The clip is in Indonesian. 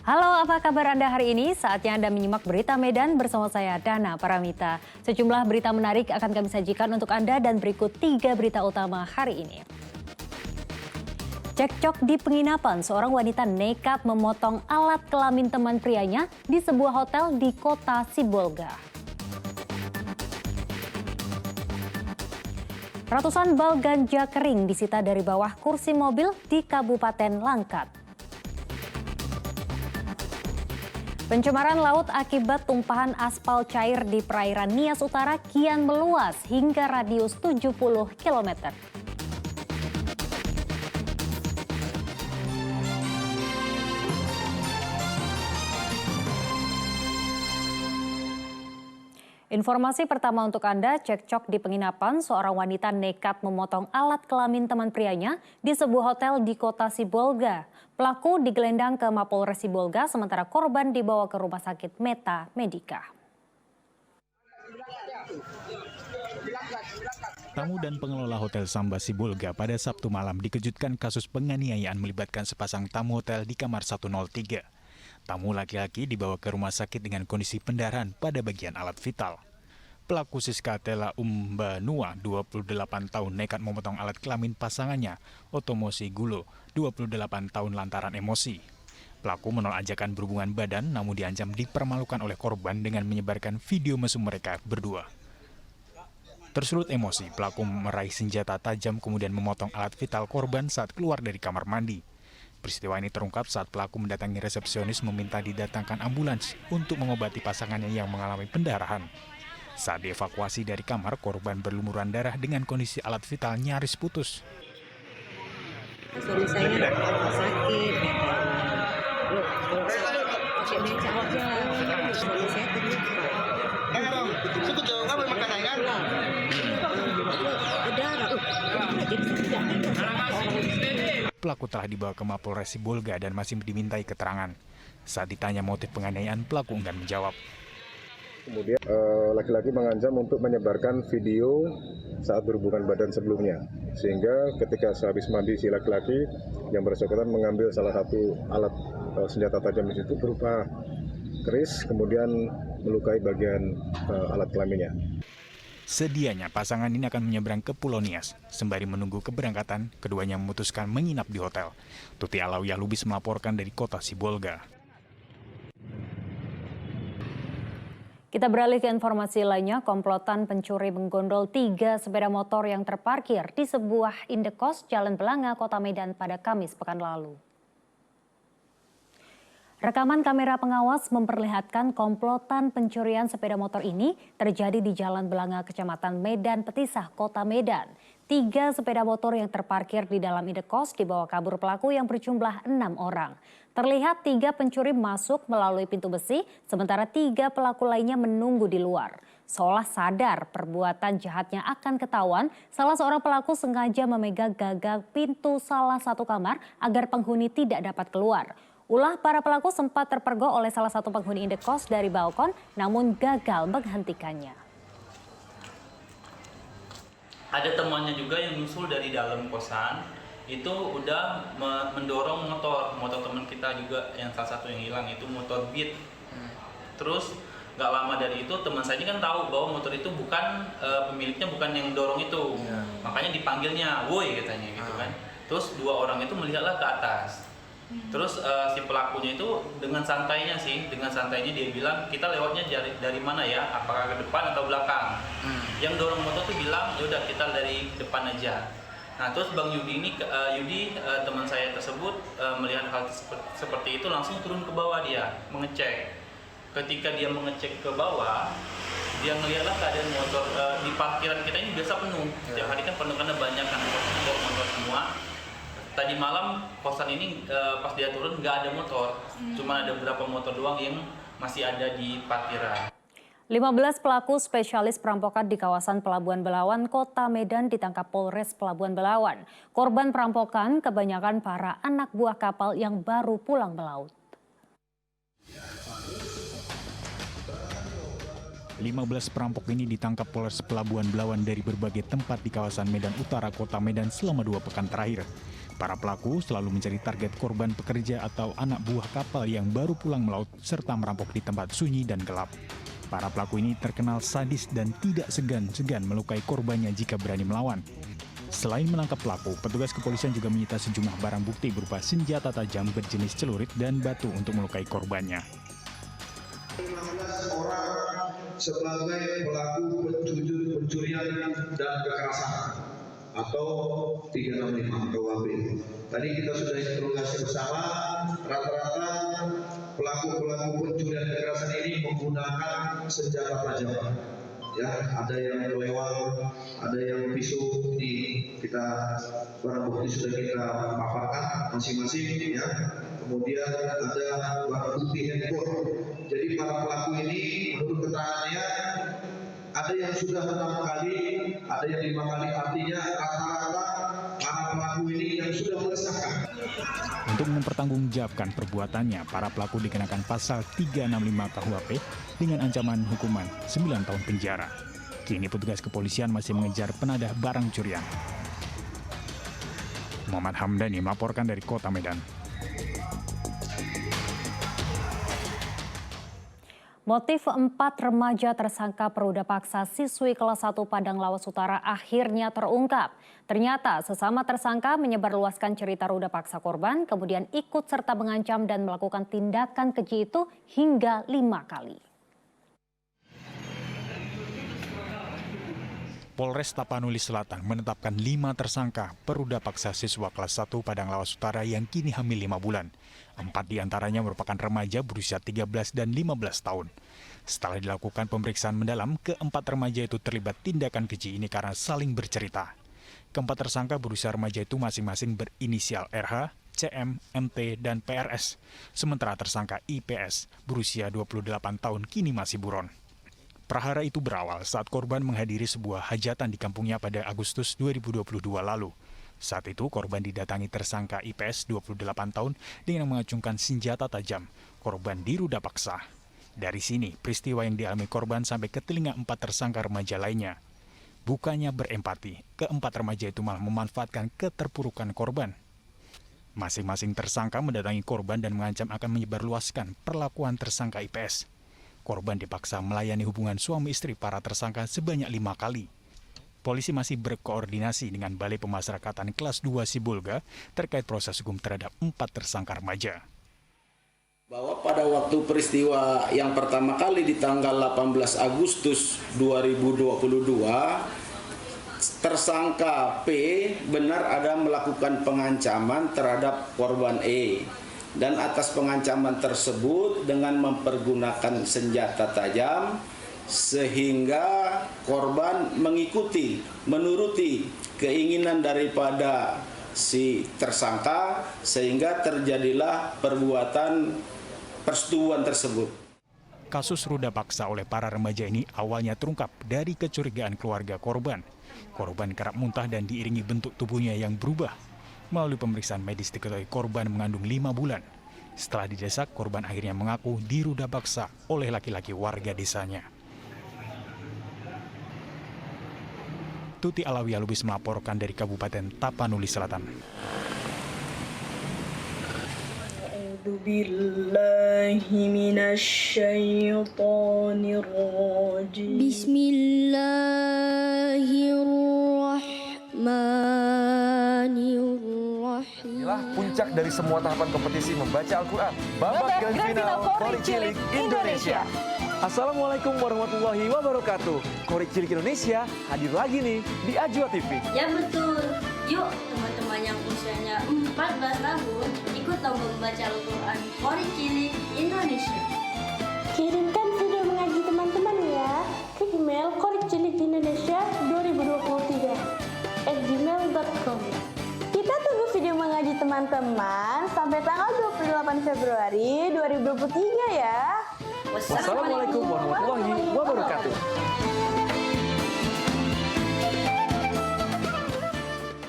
Halo, apa kabar Anda hari ini? Saatnya Anda menyimak berita Medan bersama saya, Dana Paramita. Sejumlah berita menarik akan kami sajikan untuk Anda dan berikut 3 berita utama hari ini. Cekcok di penginapan, seorang wanita nekat memotong alat kelamin teman prianya di sebuah hotel di kota Sibolga. Ratusan bal ganja kering disita dari bawah kursi mobil di Kabupaten Langkat. Pencemaran laut akibat tumpahan aspal cair di perairan Nias Utara kian meluas hingga radius 70 km. Informasi pertama untuk Anda, cekcok di penginapan, seorang wanita nekat memotong alat kelamin teman prianya di sebuah hotel di kota Sibolga. Pelaku digelendang ke Mapolres Sibolga, sementara korban dibawa ke Rumah Sakit Meta Medika. Tamu dan pengelola Hotel Samba Sibolga pada Sabtu malam dikejutkan kasus penganiayaan melibatkan sepasang tamu hotel di kamar 103. Tamu laki-laki dibawa ke rumah sakit dengan kondisi pendarahan pada bagian alat vital. Pelaku Siska Tela Umbanua, 28 tahun, nekat memotong alat kelamin pasangannya, Otomosi Gulo, 28 tahun lantaran emosi. Pelaku menolak ajakan berhubungan badan, namun diancam dipermalukan oleh korban dengan menyebarkan video mesum mereka berdua. Tersulut emosi, pelaku meraih senjata tajam kemudian memotong alat vital korban saat keluar dari kamar mandi. Peristiwa ini terungkap saat pelaku mendatangi resepsionis meminta didatangkan ambulans untuk mengobati pasangannya yang mengalami pendarahan. Saat dievakuasi dari kamar, korban berlumuran darah dengan kondisi alat vital nyaris putus. Suami saya sakit, Pelaku telah dibawa ke Mapolres Sibolga dan masih dimintai keterangan. Saat ditanya motif penganiayaan, pelaku enggan menjawab. Kemudian laki-laki mengancam untuk menyebarkan video saat berhubungan badan sebelumnya. Sehingga ketika sehabis mandi si laki-laki yang bersangkutan mengambil salah satu alat senjata tajam di situ berupa keris, kemudian melukai bagian alat kelaminnya. Sedianya pasangan ini akan menyeberang ke Pulau Nias. Sembari menunggu keberangkatan, keduanya memutuskan menginap di hotel. Tuti Alawiyah Lubis melaporkan dari kota Sibolga. Kita beralih ke informasi lainnya, komplotan pencuri menggondol 3 sepeda motor yang terparkir di sebuah indekos Jalan Belanga, Kota Medan pada Kamis pekan lalu. Rekaman kamera pengawas memperlihatkan komplotan pencurian sepeda motor ini terjadi di Jalan Belanga, Kecamatan Medan Petisah, Kota Medan. 3 sepeda motor yang terparkir di dalam indekos dibawa kabur pelaku yang berjumlah 6 orang. Terlihat 3 pencuri masuk melalui pintu besi, sementara 3 pelaku lainnya menunggu di luar. Seolah sadar perbuatan jahatnya akan ketahuan, salah seorang pelaku sengaja memegang gagang pintu salah satu kamar agar penghuni tidak dapat keluar. Ulah para pelaku sempat terpergok oleh salah satu penghuni indekos dari balkon, namun gagal menghentikannya. Ada temannya juga yang nyusul dari dalam kosan, itu udah mendorong motor teman kita juga yang salah satu yang hilang itu motor Beat. Terus nggak lama dari itu teman saya ini kan tahu bahwa motor itu bukan pemiliknya bukan yang dorong itu, makanya dipanggilnya, woi katanya gitu kan. Terus 2 orang itu melihatlah ke atas. Terus si pelakunya itu dengan santainya dia bilang kita lewatnya dari mana ya, apakah ke depan atau belakang. Yang dorong motor tuh bilang ya udah kita dari depan aja. Nah terus Bang Yudi ini teman saya tersebut melihat hal seperti itu langsung turun ke bawah dia mengecek. Ketika dia mengecek ke bawah, dia melihatlah keadaan motor di parkiran kita ini biasa penuh. Setiap hari kan penuh karena banyak kan motor semua. Tadi malam kosan ini pas dia turun nggak ada motor, cuma ada beberapa motor doang yang masih ada di parkiran. 15 pelaku spesialis perampokan di kawasan Pelabuhan Belawan, Kota Medan ditangkap Polres Pelabuhan Belawan. Korban perampokan kebanyakan para anak buah kapal yang baru pulang melaut. 15 perampok ini ditangkap Polres Pelabuhan Belawan dari berbagai tempat di kawasan Medan Utara, Kota Medan selama 2 pekan terakhir. Para pelaku selalu mencari target korban pekerja atau anak buah kapal yang baru pulang melaut serta merampok di tempat sunyi dan gelap. Para pelaku ini terkenal sadis dan tidak segan-segan melukai korbannya jika berani melawan. Selain menangkap pelaku, petugas kepolisian juga menyita sejumlah barang bukti berupa senjata tajam berjenis celurit dan batu untuk melukai korbannya. 15 orang sebagai pelaku pencurian dan kekerasan atau 365 KUHP. Tadi kita sudah interogasi bersama, rata-rata pelaku-pelaku pencurian kekerasan ini menggunakan senjata tajam. Ya, ada yang lewat, ada yang pisau. Kita barang bukti sudah kita paparkan masing-masing, ya. Kemudian ada barang bukti handphone. Jadi para pelaku ini menurut keterangannya ada yang sudah 6 kali, ada yang 5 kali, artinya rata-rata para pelaku ini yang sudah meresahkan. Untuk mempertanggungjawabkan perbuatannya, para pelaku dikenakan pasal 365 KUHP dengan ancaman hukuman 9 tahun penjara. Kini petugas kepolisian masih mengejar penadah barang curian. Muhammad Hamdani melaporkan dari Kota Medan. Motif 4 remaja tersangka peruda paksa siswi kelas 1 Padang Lawas Utara akhirnya terungkap. Ternyata sesama tersangka menyebarluaskan cerita ruda paksa korban, kemudian ikut serta mengancam dan melakukan tindakan keji itu hingga 5 kali. Polres Tapanuli Selatan menetapkan 5 tersangka peruda paksa siswa kelas 1 Padang Lawas Utara yang kini hamil 5 bulan. 4 diantaranya merupakan remaja berusia 13 dan 15 tahun. Setelah dilakukan pemeriksaan mendalam, keempat remaja itu terlibat tindakan keji ini karena saling bercerita. Keempat tersangka berusia remaja itu masing-masing berinisial RH, CM, MT, dan PRS. Sementara tersangka IPS berusia 28 tahun kini masih buron. Prahara itu berawal saat korban menghadiri sebuah hajatan di kampungnya pada Agustus 2022 lalu. Saat itu korban didatangi tersangka IPS 28 tahun dengan mengacungkan senjata tajam. Korban diruda paksa. Dari sini peristiwa yang dialami korban sampai ke telinga 4 tersangka remaja lainnya. Bukannya berempati, keempat remaja itu malah memanfaatkan keterpurukan korban. Masing-masing tersangka mendatangi korban dan mengancam akan menyebarluaskan perlakuan tersangka IPS. Korban dipaksa melayani hubungan suami istri para tersangka sebanyak 5 kali. Polisi masih berkoordinasi dengan Balai Pemasyarakatan Kelas 2 Sibolga terkait proses hukum terhadap 4 tersangka remaja. Bahwa pada waktu peristiwa yang pertama kali di tanggal 18 Agustus 2022, tersangka P benar ada melakukan pengancaman terhadap korban E. Dan atas pengancaman tersebut dengan mempergunakan senjata tajam sehingga korban menuruti keinginan daripada si tersangka sehingga terjadilah persetubuhan tersebut. Kasus ruda paksa oleh para remaja ini awalnya terungkap dari kecurigaan keluarga korban. Korban kerap muntah dan diiringi bentuk tubuhnya yang berubah. Melalui pemeriksaan medis diketahui korban mengandung 5 bulan. Setelah didesak, korban akhirnya mengaku diruda paksa oleh laki-laki warga desanya. Tuti Alawiyah Lubis melaporkan dari Kabupaten Tapanuli Selatan. Bismillahirrahmanirrahim. Inilah puncak dari semua tahapan kompetisi membaca Al-Quran. Babak grand final Korek Cilik Indonesia. Assalamualaikum warahmatullahi wabarakatuh. Korek Cilik Indonesia hadir lagi nih di Ajwa TV. Ya betul. Yuk teman-teman yang usianya 14 tahun ikut lomba membaca Al-Quran Korek Cilik Indonesia. Kirimkan video mengaji teman-teman ya ke email korekcilik2023@gmail.com. Kita tunggu video mengaji teman-teman sampai tanggal 28 Februari 2023 ya. Wassalamualaikum warahmatullahi wabarakatuh.